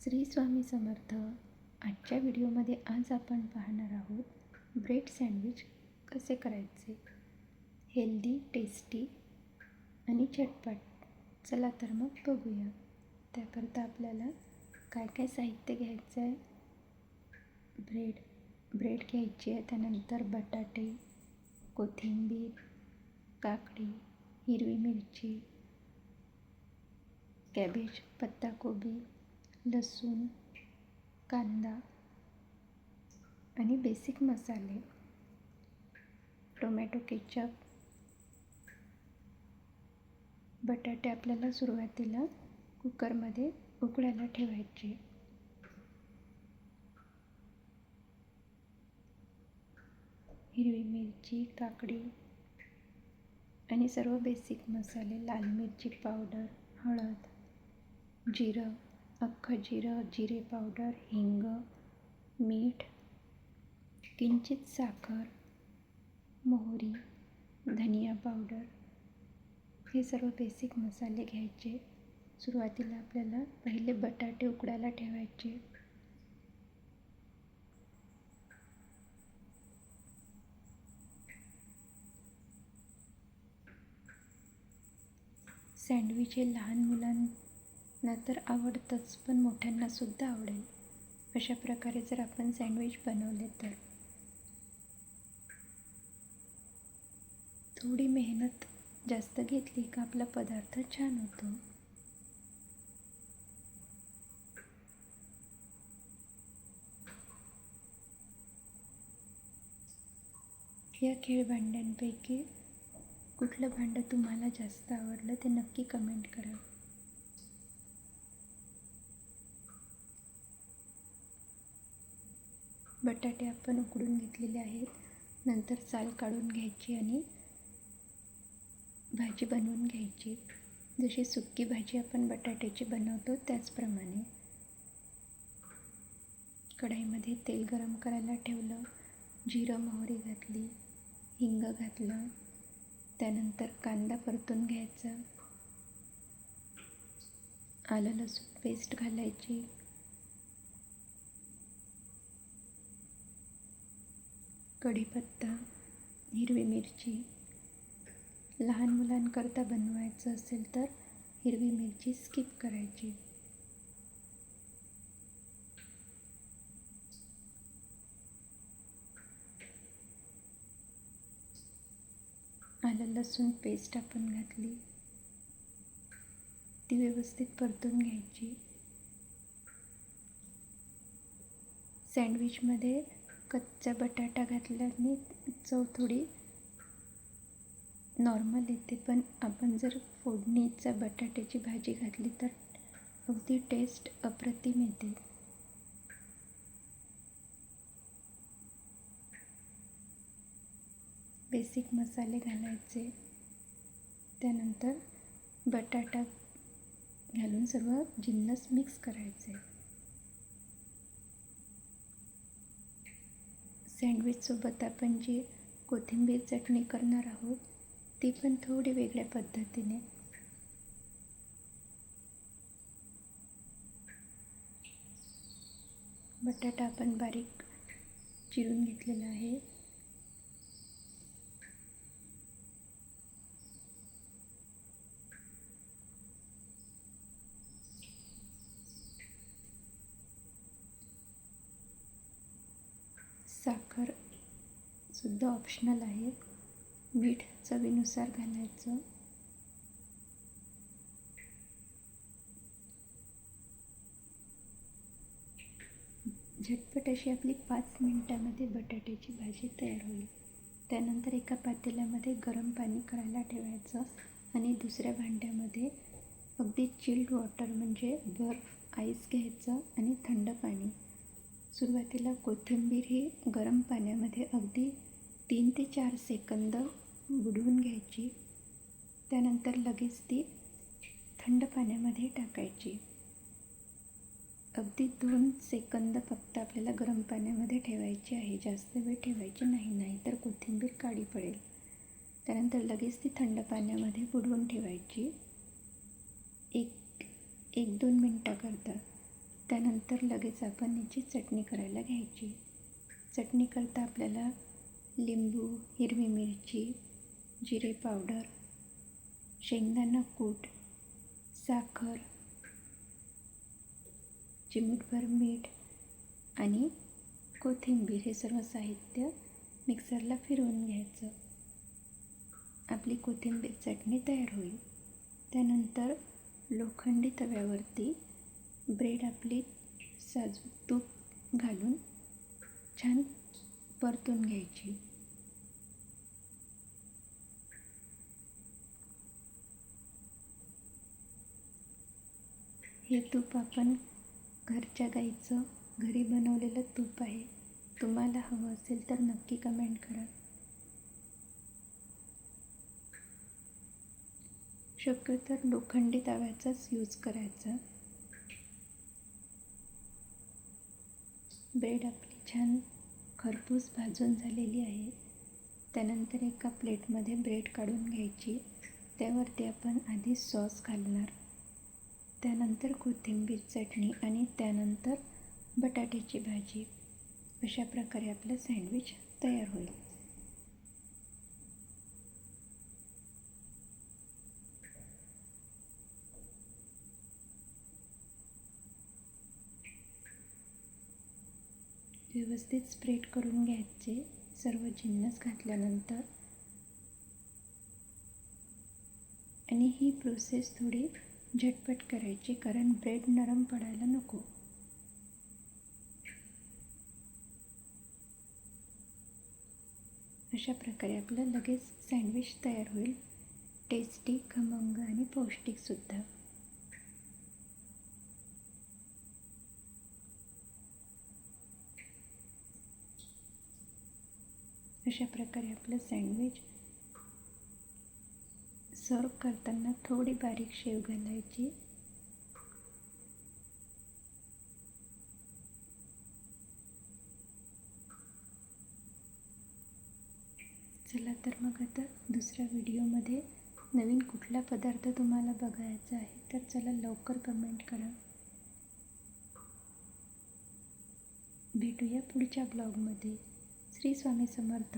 श्री स्वामी समर्थ. आजच्या व्हिडिओमध्ये आज आपण पाहणार आहोत ब्रेड सँडविच कसे करायचे. हेल्दी, टेस्टी आणि झटपट. चला तर मग बघूया. त्याकरता आपल्याला काय काय साहित्य घ्यायचं आहे. ब्रेड घ्यायची आहे, त्यानंतर बटाटे, कोथिंबीर, काकडी, हिरवी मिरची, कॅबेज, पत्ताकोबी, लसूण, कांदा आणि बेसिक मसाले, टोमॅटो केचप. बटाटे आपल्याला सुरुवातीला कुकरमध्ये उकळायला ठेवायचे. हिरवी मिरची, काकडी आणि सर्व बेसिक मसाले, लाल मिरची पावडर, हळद, जिरं, अख्खं जिरं, जिरे पावडर, हिंग, मीठ, किंचित साखर, मोहरी, धनिया पावडर, हे सर्व बेसिक मसाले घ्यायचे. सुरुवातीला आपल्याला पहिले बटाटे उकडायला ठेवायचे. सँडविच हे लहान मुलांना तर आवडतंच, पण मोठ्यांनासुद्धा आवडेल. अशा प्रकारे जर आपण सँडविच बनवले तर थोडी मेहनत जास्त घेतली का आपला पदार्थ छान होतो. या खेळभांड्यांपैकी कुठलं भांडं तुम्हाला जास्त आवडलं ते नक्की कमेंट करा. बटाटे आपण उकडून घेतलेले आहेत. नंतर साल काढून घ्यायची आणि भाजी बनवून घ्यायची. जशी सुक्की भाजी आपण बटाट्याची बनवतो त्याचप्रमाणे. कढईमध्ये तेल गरम करायला ठेवलं. जिरं, मोहरी घातली, हिंग घातलं. त्यानंतर कांदा परतून घ्यायचा. आलं लसूण पेस्ट घालायची. कढीपत्ता, हिरवी मिरची. लहान मुलांकरता बनवायचं असेल तर हिरवी मिरची स्किप करायची. आलं लसूण पेस्ट आपण घातली. ती व्यवस्थित परतून घ्यायची. सँडविचमध्ये कच्चा बटाटा घातल्याने चव थोडी नॉर्मल येते, पण आपण जर फोडणीचा बटाट्याची भाजी घातली तर अगदी टेस्ट अप्रतिम येते. बेसिक मसाले घालायचे. त्यानंतर बटाटा घालून सर्व जिन्नस मिक्स करायचे. सँडविचसोबत आपण जी कोथिंबीर चटणी करणार आहोत ती पण थोडी वेगळ्या पद्धतीने. बटाटा आपण बारीक चिरून घेतलेला आहे. साखर सुद्धा ऑप्शनल आहे. मीठ चवीनुसार घालायचं. झटपट अशी आपली 5 मिनिटामध्ये बटाट्याची भाजी तयार होईल. त्यानंतर एका पातेल्यामध्ये गरम पाणी करायला ठेवायचं आणि दुसऱ्या भांड्यामध्ये अगदी चिल्ड वॉटर म्हणजे बर्फ, आईस घ्यायचं आणि थंड पाणी. सुरुवातीला कोथिंबीर ही गरम पाण्यामध्ये अगदी 3 ते 4 सेकंद बुडवून घ्यायची. त्यानंतर लगेच ती थंड पाण्यामध्ये टाकायची. अगदी 2 सेकंद फक्त आपल्याला गरम पाण्यामध्ये ठेवायची आहे. जास्त वेळ ठेवायची नाही, नाहीतर कोथिंबीर काळी पडेल. त्यानंतर लगेच ती थंड पाण्यामध्ये बुडवून ठेवायची. 1-2 मिनटाकरता. त्यानंतर लगेच आपण याची चटणी करायला घ्यायची. चटणी करता आपल्याला लिंबू, हिरवी मिरची, जिरे पावडर, शेंगदाणा कूट, साखर, चिमूटभर मीठ आणि कोथिंबीर हे सर्व साहित्य मिक्सरला फिरवून घ्यायचं. आपली कोथिंबीर चटणी तयार होईल. त्यानंतर लोखंडी तव्यावरती ब्रेड आपली साजूक तूप घालून छान परतून घ्यायची. हे तूप आपण घरच्या गाईचं घरी बनवलेलं तूप आहे. तुम्हाला हवं असेल तर नक्की कमेंट करा. शक्यतो लोखंडी तव्याचाच यूज करायचा. ब्रेड आपली छान खरपूस भाजून झालेली आहे. त्यानंतर एका प्लेटमध्ये ब्रेड काढून घ्यायची. त्यावरती आपण आधी सॉस घालणार, त्यानंतर कोथिंबीर चटणी आणि त्यानंतर बटाट्याची भाजी. अशा प्रकारे आपलं सँडविच तयार होईल. व्यवस्थित स्प्रेड करून घ्यायचे सर्व जिन्नस घातल्यानंतर. आणि ही प्रोसेस थोडी झटपट करायची कारण ब्रेड नरम पडायला नको. अशा प्रकारे आपलं लगेच सँडविच तयार होईल. टेस्टी, खमंग आणि पौष्टिकसुद्धा. अशा प्रकारे आपलं सँडविच सर्व करताना थोडी बारीक शेव घालायची. चला तर मग आता दुसऱ्या व्हिडिओमध्ये नवीन कुठला पदार्थ तुम्हाला बघायचा आहे तर चला लवकर कमेंट करा. भेटूया पुढच्या ब्लॉगमध्ये. श्री स्वामी समर्थ.